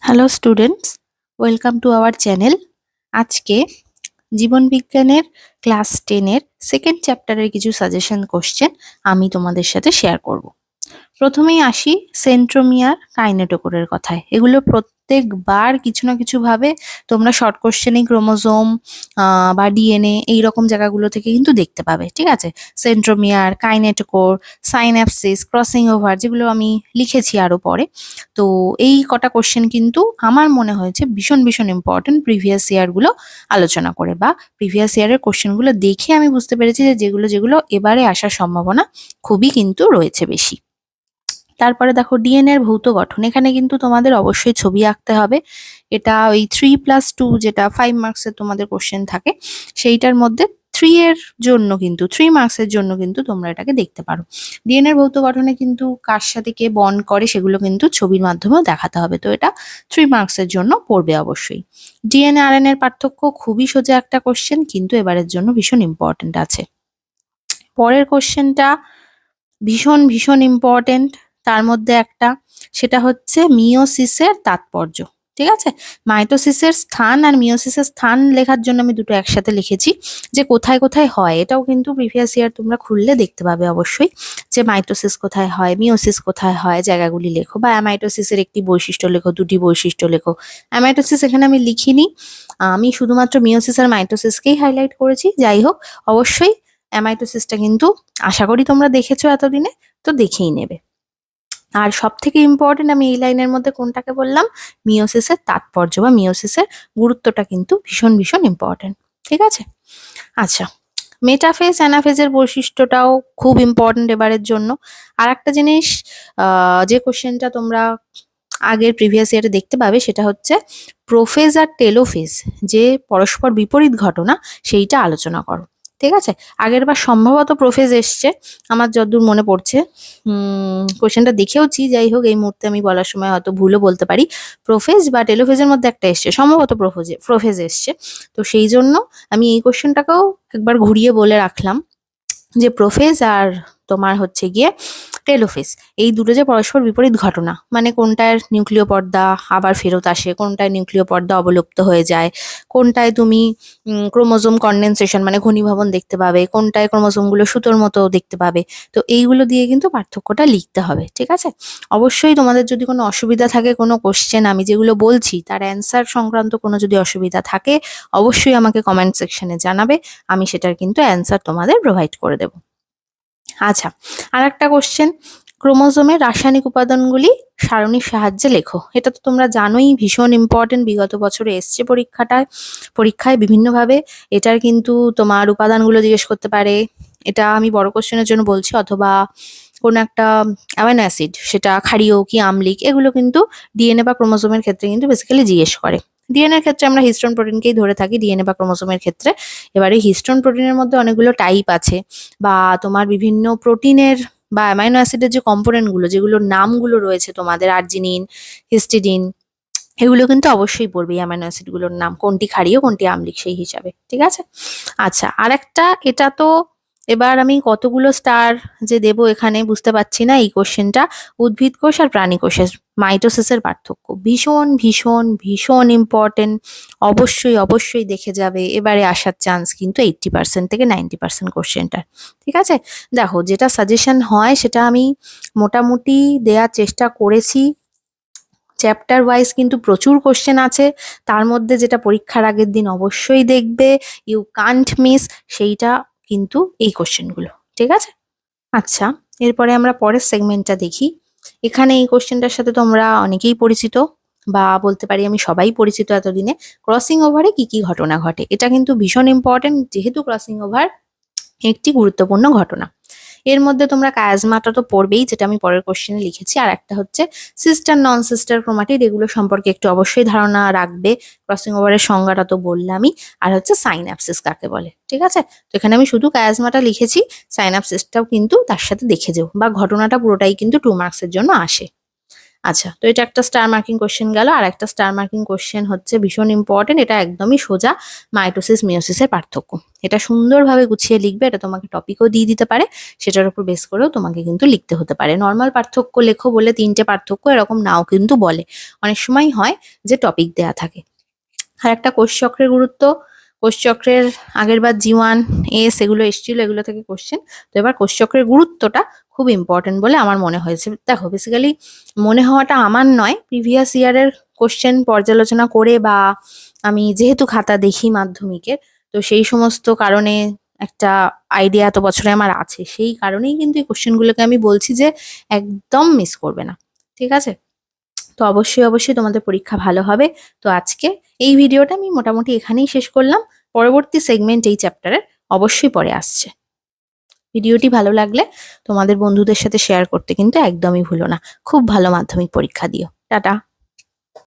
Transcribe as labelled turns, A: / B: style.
A: Hello students, welcome to our channel. আজকে জীবন বিজ্ঞানের class 10-এর second চ্যাপ্টারের কিছু সাজেশন কোশ্চেন আমি তোমাদের সাথে শেয়ার করব। প্রথমেই আসি সেন্ট্রোমিয়ার কাইনেটোকোরের কথায়। এগুলো প্রত্যেকবার কিছু না কিছু ভাবে তোমরা শর্ট কোশ্চেনে ক্রোমোজোম বা ডিএনএ এইরকম জায়গাগুলো থেকে কিন্তু দেখতে পাবে, ঠিক আছে? Centromere, kinetochore, synapsis, crossing over, যেগুলো আমি লিখেছি আরো পরে। তো এই কটা কোশ্চেন কিন্তু আমার মনে হয়েছে ভীষণ ভীষণ ইম্পর্টেন্ট প্রিভিয়াস ইয়ারগুলো আলোচনা করে, বা প্রিভিয়াস ইয়ারের কোশ্চেনগুলো দেখে আমি বুঝতে পেরেছি যে যেগুলো যেগুলো এবারে আসার সম্ভাবনা খুবই কিন্তু রয়েছে বেশি। তারপরে দেখো ডিএনএ এর ভৌত গঠন, এখানে কিন্তু তোমাদের অবশ্যই ছবি আঁকতে হবে। এটা ওই 3+2 যেটা 5 মার্কসের তোমাদের কোশ্চেন থাকে, সেইটার মধ্যে 3 এর জন্য কিন্তু 3 মার্কসের জন্য কিন্তু তোমরা এটাকে দেখতে পারো। ডিএনএ এর ভৌত গঠনে কিন্তু কার সাথে কে বন্ড করে সেগুলো কিন্তু ছবির মাধ্যমেও দেখাতে হবে, তো এটা 3 মার্কসের জন্য পড়বে অবশ্যই। ডিএনএ আরএনএ এর পার্থক্য খুবই সোজা একটা কোশ্চেন, কিন্তু এবারের জন্য ভীষণ ইম্পর্টেন্ট আছে। পরের কোশ্চেনটা ভীষণ ভীষণ ইম্পর্টেন্ট, তার মধ্যে একটা, সেটা হচ্ছে মিওসিসের তাৎপর্য। ঠিক আছে, মাইটোসিসের স্থান আর মিওসিসের স্থান লেখার জন্য আমি দুটো একসাথে লিখেছি, যে কোথায় কোথায় হয় এটাও কিন্তু প্রিভিয়াস ইয়ার তোমরা খুললে দেখতে পাবে অবশ্যই, যে মাইটোসিস কোথায় হয়, মিওসিস কোথায় হয়, জায়গাগুলি লেখো, বা অ্যামাইটোসিসের একটি বৈশিষ্ট্য লেখো, দুটি বৈশিষ্ট্য লেখো। অ্যামাইটোসিস এখানে আমি লিখিনি, আমি শুধুমাত্র মিওসিস আর মাইটোসিসকেই হাইলাইট করেছি। যাই হোক, অবশ্যই অ্যামাইটোসিসটা কিন্তু আশা করি তোমরা দেখেছো এতদিনে, তো দেখেই নেবে। আর সব থেকে ইম্পর্টেন্ট আমি এই লাইনের মধ্যে কোনটাকে বললাম, মিওসিসের তাৎপর্য বা মিওসিসের গুরুত্বটা কিন্তু ভীষণ ভীষণ ইম্পর্টেন্ট। ঠিক আছে, আচ্ছা, মেটাফেজ অ্যানাফেজের বৈশিষ্ট্যটাও খুব ইম্পর্টেন্ট এবারের জন্য। আর একটা জিনিস যে কোশ্চেনটা তোমরা আগের প্রিভিয়াস ইয়ারে দেখতে পাবে, সেটা হচ্ছে প্রোফেজ আর টেলোফেজ, যে পরস্পর বিপরীত ঘটনা, সেইটা আলোচনা করো। ঠিক আছে, আগের বার সম্ভবত প্রোফেজ এসছে আমার যতদূর মনে পড়ছে, কোশ্চেনটা দেখেওছি। যাই হোক, এই মুহূর্তে আমি বলার সময় হয়তো ভুলও বলতে পারি। প্রোফেজ বা টেলোফেজের মধ্যে একটা এসছে, সম্ভবত প্রোফেজ এসছে। তো সেই জন্য আমি এই কোশ্চেনটাকেও একবার ঘুরিয়ে বলে রাখলাম, যে প্রোফেজ আর তোমার হচ্ছে গিয়ে টেলোফেজ, এই দুটো যে পরস্পর বিপরীত ঘটনা, মানে কোনটায় নিউক্লিয় পর্দা আবার ফেরত আসে, কোনটায় নিউক্লিয় পর্দা অবলুপ্ত হয়ে যায়, কোনটায় তুমি ক্রোমোজোম কন্ডেনসেশন মানে ঘনীভবন দেখতে পাবে, কোনটায় ক্রোমোজোমগুলো সুতোর মতো দেখতে পাবে। তো এইগুলো দিয়ে কিন্তু পার্থক্যটা লিখতে হবে। ঠিক আছে, অবশ্যই তোমাদের যদি কোনো অসুবিধা থাকে, কোনো কোশ্চেন আমি যেগুলো বলছি তার অ্যান্সার সংক্রান্ত কোনো যদি অসুবিধা থাকে, অবশ্যই আমাকে কমেন্ট সেকশনে জানাবে, আমি সেটার কিন্তু অ্যান্সার তোমাদের প্রোভাইড করে দেবো। আচ্ছা, আর একটা কোশ্চেন, ক্রোমোজোমের রাসায়নিক উপাদানগুলি সারণীর সাহায্যে লেখো। এটা তো তোমরা জানোই, ভীষণ ইম্পর্টেন্ট, বিগত বছরে এসছে পরীক্ষায় বিভিন্নভাবে। এটার কিন্তু তোমার উপাদানগুলো জিজ্ঞেস করতে পারে, এটা আমি বড় কোশ্চেনের জন্য বলছি, অথবা কোনো একটা অ্যামাইনো অ্যাসিড, সেটা ক্ষারীয় কি আম্লিক, এগুলো কিন্তু ডিএনএ বা ক্রোমোজোমের ক্ষেত্রে কিন্তু বেসিক্যালি জিজ্ঞেস করে। ডিএনএ এর ক্ষেত্রে আমরা হিস্টোন প্রোটিনকেই ধরে থাকি, ডিএনএ বা ক্রোমোজোমের ক্ষেত্রে। এবারে হিস্টোন প্রোটিনের মধ্যে অনেকগুলো টাইপ আছে, বা তোমার বিভিন্ন প্রোটিনের বা অ্যামাইনো অ্যাসিডের যে কম্পোনেন্টগুলো, যেগুলোর নামগুলো রয়েছে তোমাদের, আর্জিনিন, হিস্টিডিন, এগুলো কিন্তু অবশ্যই পড়বে, এই অ্যামাইনো অ্যাসিডগুলোর নাম, কোনটি ক্ষারীয় কোনটি আম্লিক সেই হিসাবে। ঠিক আছে, আচ্ছা, আর একটা, এটা তো এবার আমি কতগুলো স্টার যে দেবো এখানে বুঝতে পারছি না। এই কোশ্চেনটা উদ্ভিদ কোষ আর প্রাণী কোষের মাইটোসিসের পার্থক্য, ভীষণ ভীষণ ভীষণ ইম্পর্টেন্ট, অবশ্যই অবশ্যই দেখে যাবে। এবারে আসার চান্স কিন্তু 80% থেকে 90% কোশ্চেনটার। ঠিক আছে, দেখো, যেটা সাজেশন হয় সেটা আমি মোটামুটি দেওয়ার চেষ্টা করেছি। চ্যাপ্টার ওয়াইজ কিন্তু প্রচুর কোশ্চেন আছে, তার মধ্যে যেটা পরীক্ষার আগের দিন অবশ্যই দেখবে, ইউ কান্ট মিস, সেইটা কিন্তু এই কোশ্চেনগুলো। ঠিক আছে, আচ্ছা, এরপরে আমরা পরের সেগমেন্টটা দেখি। এখানে এই কোশ্চেনটার সাথে তোমরা অনেকেই পরিচিত, বা বলতে পারি আমি সবাই পরিচিত এতদিনে। ক্রসিং ওভারে কি কি ঘটনা ঘটে, এটা কিন্তু ভীষণ ইম্পর্টেন্ট, যেহেতু ক্রসিং ওভার একটি গুরুত্বপূর্ণ ঘটনা। এর মধ্যে তোমরা কায়াজমাটা তো পড়বেই, যেটা আমি পরের কোশ্চেনে লিখেছি, আর একটা হচ্ছে সিস্টার নন সিস্টার ক্রোমাটিড, এগুলো সম্পর্কে একটু অবশ্যই ধারণা রাখবে। ক্রসিং ওভারের সংজ্ঞাটা তো বললামই, আর হচ্ছে সাইন্যাপসিস কাকে বলে। ঠিক আছে, তো এখানে আমি শুধু কায়াজমাটা লিখেছি, সাইন্যাপসিসটাও কিন্তু তার সাথে দেখে যাও, বা ঘটনাটা পুরোটাই কিন্তু 2 মার্কসের জন্য আসে। আচ্ছা, তো এটা একটা স্টার মার্কিং কোশ্চেন গেল। আর একটা স্টার মার্কিং কোশ্চেন হচ্ছে ভীষণ ইম্পর্টেন্ট, এটা একদমই সোজা, মাইটোসিস মিয়োসিসের পার্থক্য। এটা সুন্দরভাবে গুছিয়ে লিখবে, এটা তোমাকে টপিকও দিয়ে দিতে পারে, সেটার উপর বেস করেও তোমাকে কিন্তু লিখতে হতে পারে। নর্মাল পার্থক্য লেখো বলে 3টে পার্থক্য এরকম নাও কিন্তু বলে, অনেক সময় হয় যে টপিক দেয়া থাকে। আর একটা কোষ চক্রের গুরুত্ব, কোষ চক্রের আগের বার G1S এগুলো এসেছিল, এগুলো থেকে কোশ্চেন। তো এবার কোষ চক্রের গুরুত্বটা খুব ইম্পর্টেন্ট বলে আমার মনে হয়েছে। দেখো, বেসিক্যালি মনে হওয়াটা আমার নয়, প্রিভিয়াস ইয়ারের কোশ্চেন পর্যালোচনা করে বা আমি যেহেতু খাতা দেখি মাধ্যমিকের, তো সেই সমস্ত কারণে একটা আইডিয়া এত বছরে আমার আছে, সেই কারণেই কিন্তু এই কোশ্চেনগুলোকে আমি বলছি যে একদম মিস করবে না, ঠিক আছে? তো অবশ্যই অবশ্যই তোমাদের পরীক্ষা ভালো হবে। তো আজকে এই ভিডিওটা আমি মোটামুটি এখানেই শেষ করলাম। পরবর্তী সেগমেন্ট এই চ্যাপ্টারের অবশ্যই পরে আসছে। ভিডিওটি ভালো লাগলে তোমাদের বন্ধুদের সাথে শেয়ার করতে কিন্তু একদমই ভুলো না। খুব ভালো মাধ্যমিক পরীক্ষা দিও। টাটা।